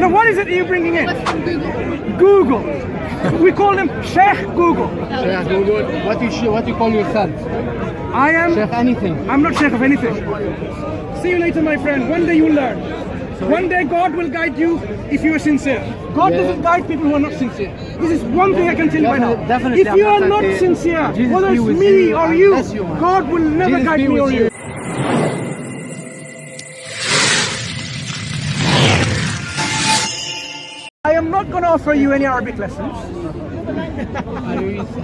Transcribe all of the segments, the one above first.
Now what is it you're bringing in? Google. We call him Sheikh Google. Sheikh Google. What you call yourself? I am Sheikh anything. I'm not Sheikh of anything. See you later, my friend. One day you'll learn. One day God will guide you if you are sincere. God doesn't guide people who are not sincere. This is one thing I can tell you right now. Definitely, if you are not sincere, whether it's me or you, God will never guide me or you. I am not going to offer you any Arabic lessons.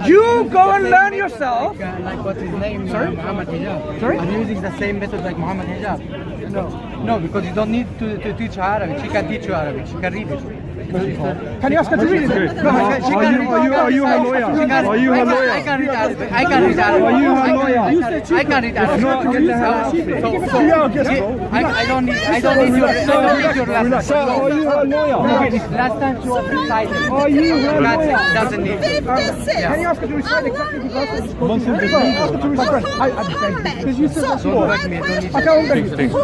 You go and learn yourself. Like what's his name? Sorry? Muhammad Hijab. Sorry? Are you using the same method like Muhammad Hijab? No. No, because you don't need to teach Arabic. She can teach you Arabic. She can read it. Can you ask her to read it? No, Are you a lawyer? Are you a lawyer? I can read Arabic. I can read Arabic. Are you a lawyer? I can read Arabic. No, get the hell out. I don't need your lesson. Sir, are you a lawyer? Last time she was recited. Are you a lawyer? Doesn't need it. Can you ask her to recite exactly the verse? Mansur, Ask her to recite. I beg you. Because you said that's Don't yours. beg me. Don't need I can't beg you.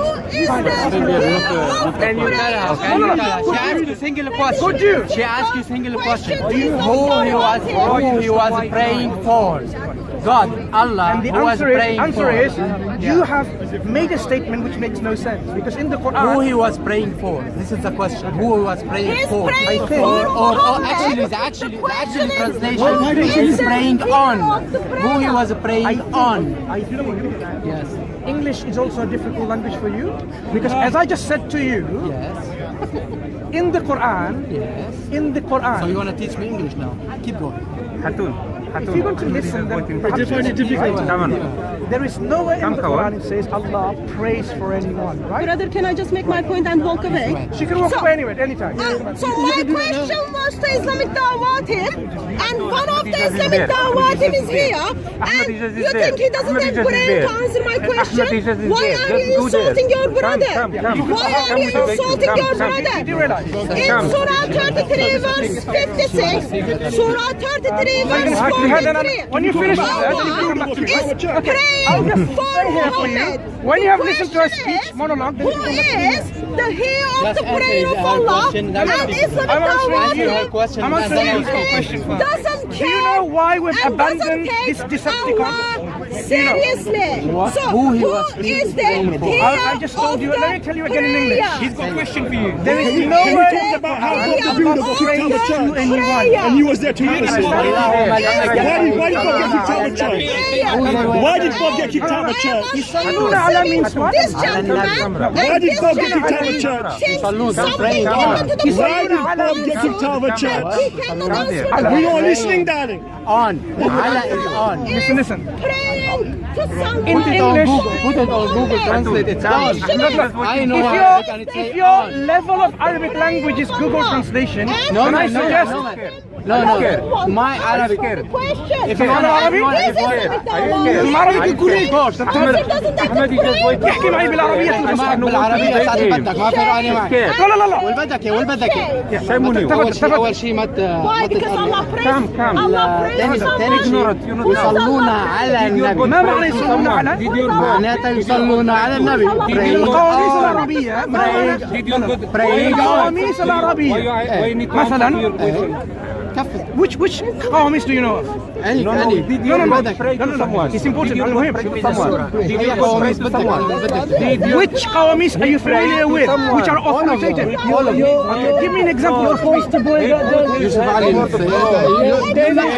Can you tell her? Can you tell her? She asked you single question. Could you? She asked you single question. Who he was praying for? God, Allah, And the who was praying answer for? is you have made a statement which makes no sense. Because in the Who Quran, he was praying for? This is the question. Who he was praying He's for? praying for Or Muhammad. actually, the actual translation is praying on. Who he was praying on? I think Yes. English is also a difficult language for you. Because as I just said to you, Yes. in the Quran, Yes. in the So Quran, you want to teach me English now? Keep going. if you're going to listen, then perhaps there is nowhere in the Quran it says Allah prays for anyone, right? Brother, can I just make my point and walk away? She can walk away anywhere, anytime. So my question was to Islamic Dawah team, and one of the Islamic Dawah team is here, and you think he doesn't have brain to answer my question? Why are you insulting your brother? Why are you insulting your brother? In Surah 33 verse 56, Surah 33 verse 43, When you finish Allah that, you come back to me. is I'll just praying for stay here for you. Muhammad. When you have The listened to her question speech, is, monologue, then who you come back to me. is the heir of Just the prayer answer of her Allah question, and then Islamic I'm answering Dawah you. Her question, I'm and answering then you. I'll question first. doesn't Do care you know why we've and abandoned doesn't this take Decepticon? Allah seriously. So Who he who was is the praying for? heir I just told you. of Let me tell you again in English. prayer? He's got a question for you. There is Can no you way talk about how how God God built prays the to anyone. prayer? And you was there to witness it. Why did God get kicked out of church? Why did God get kicked out of church? Yusalluna ala means what? This gentleman Why did God get kicked out of church? thinks Salute, something praying happened to the Why prayer. did God get kicked out of And church? he cannot answer the We are question. listening, darling. On. Allah is on. Listen. Praying to someone. In Put it on English, Google. Put it on Google Translate. It's on. I know Arabic and it's if your level of Arabic language is Google Translation, No, then I no, suggest no. My Arabic. If you want Arabic, بالعربي تقول لي احكي معي بالعربية معك بالعربية ساعتي بدك ما في رأي معك. لا لا لا والبدك أول شيء ما Why? Because Allah prays. Allah prays for someone. يصلون على النبي. ما معنى يصلون على؟ معناتها يصلون على النبي. القواميس العربية القواميس العربية مثلا which قواميس do you know of? any No, it's important. المهم which قواميس are you familiar with? Which are authoritative? Okay, give me an example of me. يوسف علي you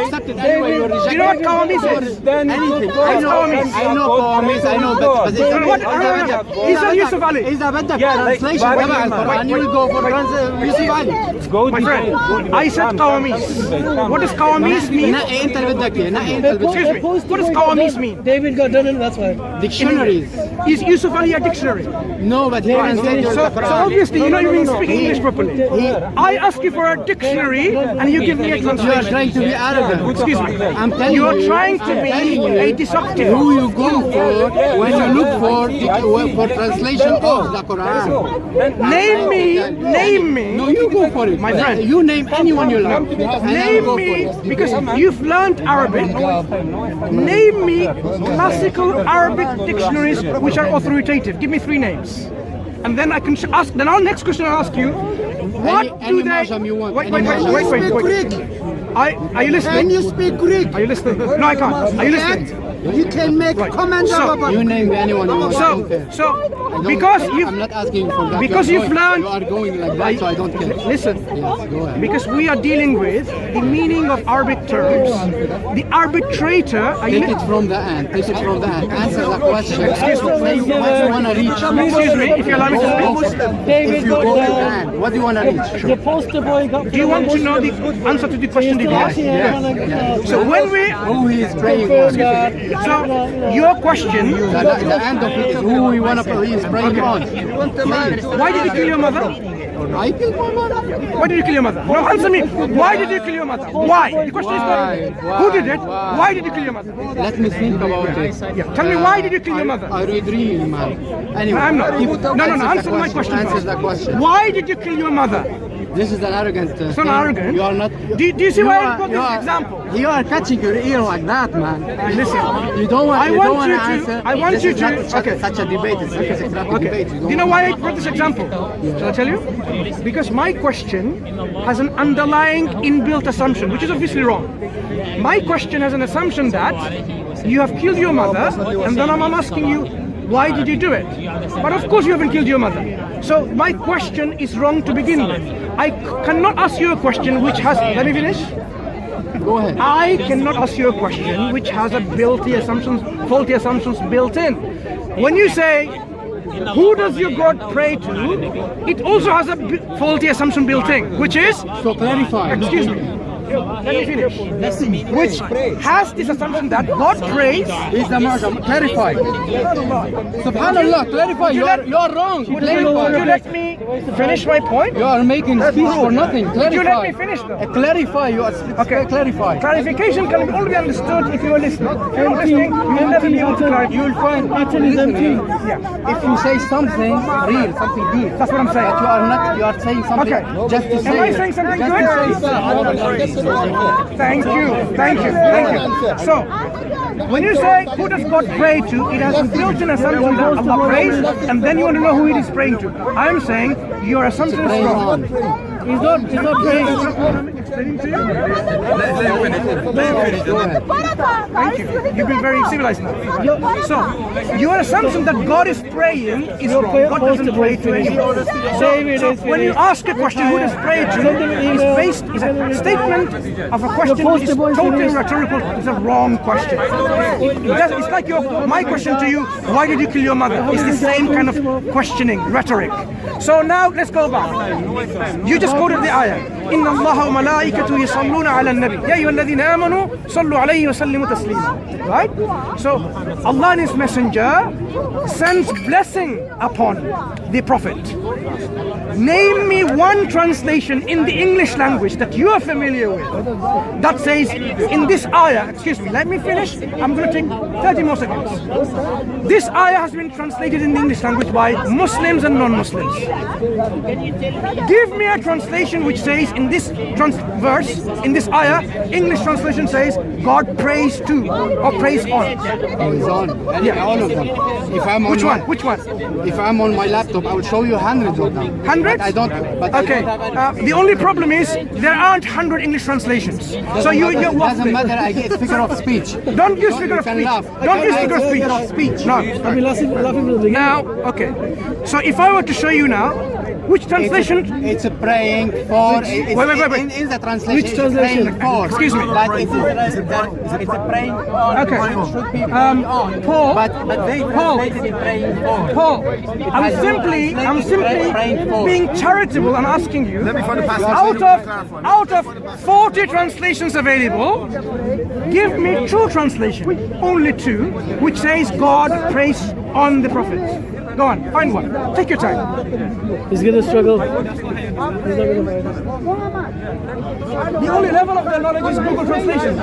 accepted anyway you're rejected. You know what قواميس is? anything I know قواميس I know but إذا يوسف علي إذا بدك translation تبع القرآن you will go for يوسف علي. My friend, I said قواميس. What does قواميس mean? نقي أنت اللي بدك إياه نقي أنت اللي بدك Excuse me. What does قواميس mean? David got done and that's why. dictionaries. Is Yusuf Ali a dictionary? No, but he translated So the Quran. obviously you don't even speak English properly. I ask you for a dictionary and you give me a You are translation. trying to be arrogant. Excuse me. I'm telling You are you. trying to be a deceptive. Who you go for when you look for translation of the Quran. Name me. No, you go for it. My friend. You name anyone you like. And I will Name go me, for it. because you've learned Arabic, name me classical Arabic dictionaries which are authoritative. Give me 3 names. And then I can ask, then our next question I'll ask you, What any do they? Muslim you want, Wait. any Muslim. Wait. Are you listening? Can you speak Greek? Are you listening? No, I can't. Are you listening? You can make comments about You name anyone you want. I don't care. So, I don't because care. you've I'm not asking for that. because You are you've learned. You are going like that, so I don't care. Listen. Yes, go ahead. Because we are dealing with the meaning of Arabic terms. The arbitrator. Are you Take it from the end. Take it from the end. Answer the question. Excuse me. What do you want to reach? Excuse me, if you allow me to speak. If you go to the end, what do you want to reach? The poster boy got. Do you want to know the answer to the question? Yes. So when we, Who he is praying on? so your question, The end of it is who he is praying on. why did you kill your mother? I killed my mother. Why did you kill your mother? No, answer me. Why did you kill your mother? Why? The question is not who did it. Why did you kill your mother? Let me think about it. Yeah. Tell me why did you kill your mother? Are you dreaming, man? Anyway, I'm not. No. Answer my question. Answer first. the question. Why did you kill your mother? This is an arrogant It's not thing. arrogant. You are not. Do you see why I got this example? You are catching your ear like that, man. Listen. You don't want. I you want don't want you to to- answer. I want This you is to- not okay. such a debate. It's not a Okay. debate. Do you know why I brought this example? Shall I tell you? Because my question has an underlying inbuilt assumption, which is obviously wrong. My question has an assumption that you have killed your mother, and then I'm asking you, why did you do it? But of course you haven't killed your mother. So my question is wrong to begin with. I cannot ask you a question which has, let me finish. Go ahead. I cannot ask you a question which has a faulty assumptions built in. When you say, who does your God pray to? It also has a faulty assumption built in, which is, So clarify. excuse me, let me finish. Which has this assumption that God prays. Is the Muslim clarify? Subhanallah, clarify. You are wrong. Would you Clarify. let me finish my point? You are making speech for nothing. Would you let Clarify. me finish though? Clarify. You are clarify. Clarification can only be understood if you are listening. If you're not listening, you will never be able to clarify. You will find if you say something real, something deep. That's what I'm saying. But you are saying something Okay. just to say. Am I it. saying something Just good? to say it. Thank you. So, when you say, who does God pray to, it has a built-in assumption that Allah prays, and then you want to know who it is praying to. I'm saying your assumption is wrong. He's not praying. Explaining to you. Thank you. You've been very civilized now. So, your assumption that God is praying is wrong. God doesn't pray to anyone. So when you ask a question, who does pray to, is a statement of a question which is totally rhetorical. It's a wrong question. It's like my question to you, why did you kill your mother? It's the same kind of questioning, rhetoric. So now let's go back. You just quoted the ayah. إن الله وملائكته يصلون على النبي يا أيها الذين آمنوا صلوا عليه وسلموا تسليما. Right? So Allah and His Messenger sends blessing upon the Prophet. Name me one translation in the English language that you are familiar with that says in this ayah, excuse me, let me finish. I'm going to take 30 more seconds. This ayah has been translated in the English language by Muslims and non-Muslims. Give me a translation which says in this verse, in this ayah, English translation says God prays to or prays on. Praise on. All of them. If I'm on Which one? Which one? If I'm on my laptop, I will show you hundreds of them. Hundreds? But I don't. But Okay. The only problem is there aren't 100 English translations. So you doesn't waffling. matter. I get figure of speech. Don't use figure of You can speech. laugh. Don't use figure Figure of of speech. speech. No. I've been laughing from the beginning. Now, okay. So if I were to show you now, which translation? It's a praying for. It's, Wait. In the translation, Which it's translation? praying for. Excuse me. But it's a praying on. Okay. Should be praying on. Paul. But they translated it praying for. Paul, I'm simply being charitable and asking you, out of 40 translations available, give me 2 translations, only 2, which says God prays on the Prophet. Go on, find one. Take your time. He's gonna struggle. The only level of their knowledge is Google Translation.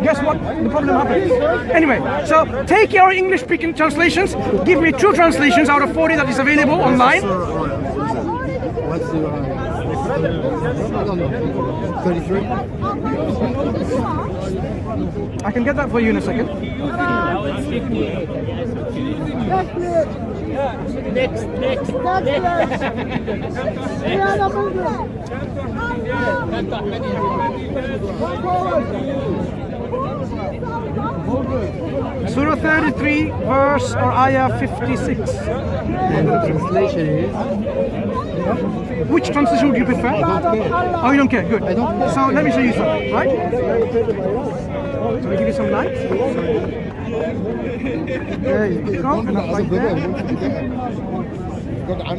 Guess what? The problem happens. Anyway, so take your English-speaking translations. Give me 2 translations out of 40 that is available online. What's the? I don't know. 33. I can get that for you in a second. Surah 33, verse or ayah 56. And the translation is, Which translation would you prefer? Oh, you don't care. Good. So let me show you something, right? Let me give you some light. There you go. Like that.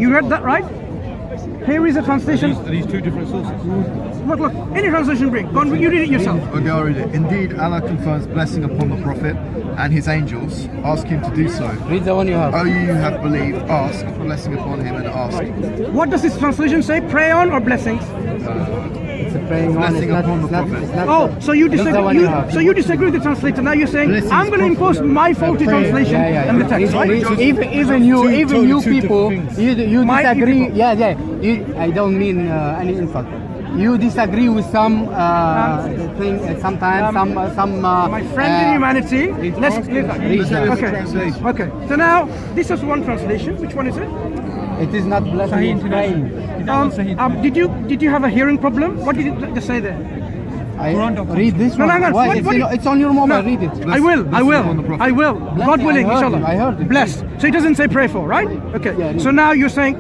You read that, right? Here is a translation. Are these two different sources? Look. Any translation bring. Go on, you read it yourself. Okay, I'll read it. Indeed, Allah confers blessing upon the Prophet and his angels. Ask him to do so. read the one you have. O you who have believed, ask blessing upon him and ask. What does this translation say? Pray on or blessings? It's a praying one. Blessing upon the Prophet. It's not Oh, so you That's the one disagree? you have. So you disagree with the translator? Now you're saying Blessings I'm going to impose my faulty translation and the text, right? Even you people, you My disagree. people. Yeah. I don't mean any insult. You disagree with some thing. Sometimes some. My friend in humanity. Let's leave that. Okay. So now this is one translation. Which one is it? It is not blessing. It's praying. Did you have a hearing problem? What did it just say there? Read this one. No. Why? It's on your mobile. Read it. I will. God willing, I heard inshallah. it, I heard it. Blessed. So it doesn't say pray for, right? Okay. Yeah, So now you're saying,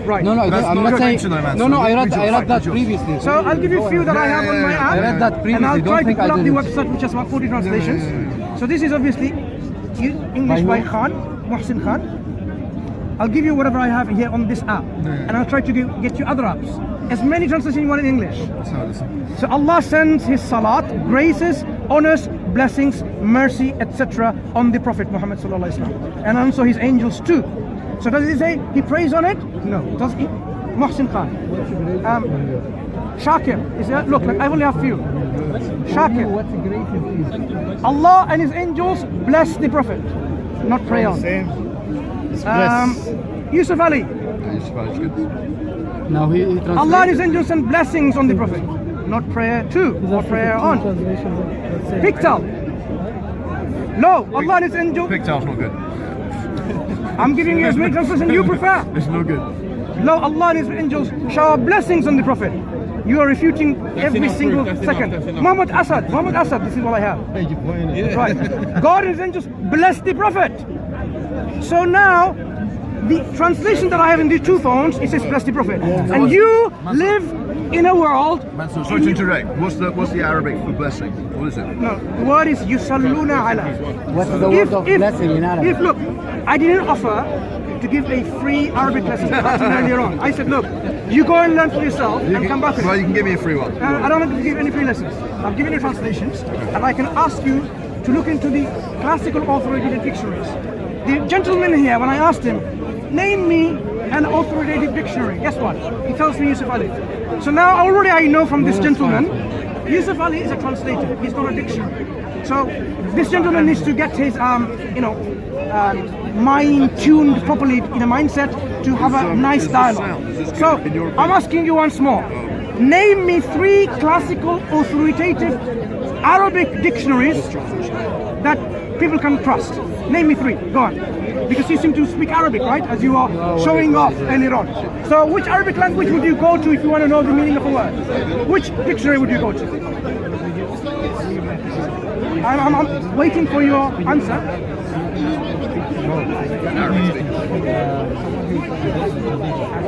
right. No, That's I'm not not a saying. mention, Mansur. No, I read Read that yours. previously. So I'll give you a few that I have on my app. I read that previously. And I'll Don't try to think I pull up the didn't. website which has about 40 translations. So this is obviously English by Khan, Muhsin Khan. I'll give you whatever I have here on this app. And I'll try to get you other apps. As many translations you want in English. So Allah sends His salat, graces, honors, blessings, mercy, etc. on the Prophet Muhammad sallallahu alaihi wasallam, and also His angels too. So does it say He prays on it? No. Does he? Muhsin Khan. Shakir. Is that? Look, I only have few. Shakir. Allah and His angels bless the Prophet, not pray on. Yusuf Ali. Now he translates. Allah and His angels send blessings on the Prophet, not prayer to or prayer on. Pictal. No, Allah and His angels. Pictal's not good. I'm giving you as many translations you prefer. It's no good. No, Allah and His angels shower blessings on the Prophet. You are refuting every single second. Muhammad Assad, this is what I have. Right. God and His angels bless the Prophet. So now, the translation that I have in these two phones, it says bless the Prophet. And you live in a world. Mansur, sorry to interrupt. What's the Arabic for blessing? What is it? No, the word is yusalluna ala. What's the word of blessing in Arabic? Look, I didn't offer to give a free Arabic lesson earlier on. I said, look, you go and learn for yourself and come back. Well, you can give me a free one. I don't want to give any free lessons. I've given you translations, and I can ask you to look into the classical authoritative dictionaries. The gentleman here, when I asked him, name me an authoritative dictionary, guess what? He tells me Yusuf Ali. So now already I know from this gentleman, Yusuf Ali is a translator. He's not a dictionary. So this gentleman needs to get his, mind tuned properly in a mindset to have a nice dialogue. So I'm asking you once more. Name me 3 classical authoritative Arabic dictionaries that people can trust. Name me 3. Go on. Because you seem to speak Arabic, right? As you are showing off earlier on. So which Arabic language would you go to if you want to know the meaning of a word? Which dictionary would you go to? I'm waiting for your answer.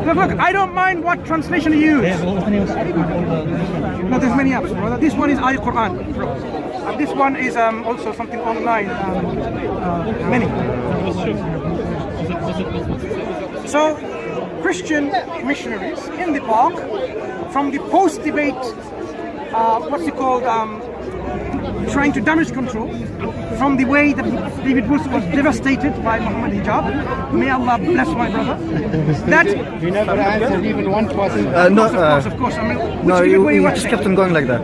Look, I don't mind what translation you use. No, there's many apps, brother. This one is Quran. And this one is also something online. Many. So, Christian missionaries in the park, from the post-debate, what's it called, trying to damage control, from the way that David Bush was devastated by Muhammad Hijab. May Allah bless my brother. That You never answered even one question. of course. I mean, No, which you way just kept on going like that.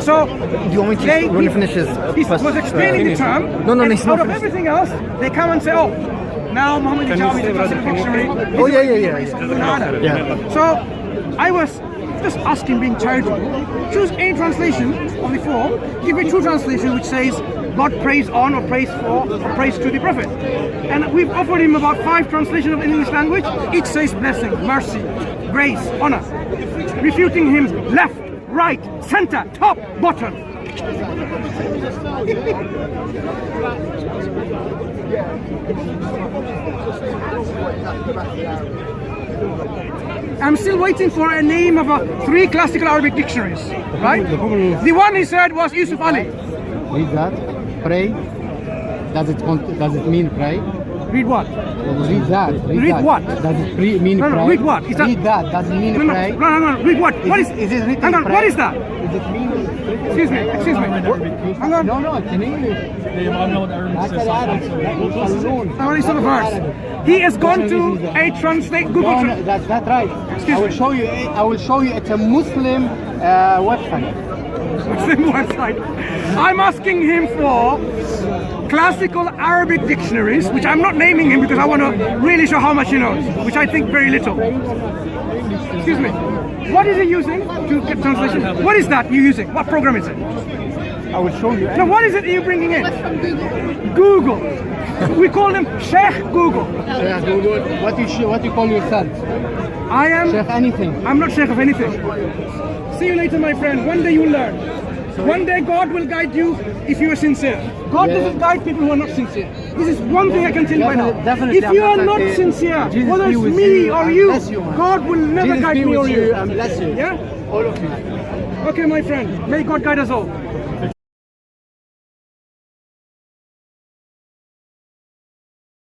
So Do you want me to when you finish his he first? was explaining the term. No, and it's out not of finished. everything else, they come and say, "Oh, now Muhammad Hijab is a classical dictionary." Oh, yeah. So I was just asking, being charitable, choose any translation of the 4. Give me 2 translations which says God prays on or prays for or prays to the Prophet. And we've offered him about 5 translations of English language. Each says blessing, mercy, grace, honor. Refuting him left, right, center, top, bottom. I'm still waiting for a name of 3 classical Arabic dictionaries, right? The one he said was Yusuf Ali. Read that. Pray. Does it mean pray? Read what? Read that. Read that. what? Does it mean No, pray? read what? Is that- Read that. Does it mean No, pray? no, read what? What is it written Hang on, pray? what is that? Is it mean? Excuse me. Hang on. No, it's in English. That's Arabic. I want to see the verse. He has gone to a translate Google. No, that's right. Excuse I will me. show you. I will show you. It's a Muslim website. Muslim website. I'm asking him for classical Arabic dictionaries, which I'm not naming him because I want to really show how much he knows, which I think very little. Excuse me. What is he using to get translation? What is that you're using? What program is it? I will show you. No, what is it you're bringing in? Google. We call him Sheikh Google. Sheikh Google. What you call yourself? I am. Sheikh anything. I'm not Sheikh of anything. See you later, my friend. One day you'll learn. One day God will guide you if you are sincere. God doesn't guide people who are not sincere. This is one thing I can tell you right now. Definitely, If you are I'm not saying, sincere, Jesus whether be it's with me you or and you, bless you, man. God will never Jesus guide be me or with you. you and bless you. Yeah? All of you. Okay, my friend. May God guide us all.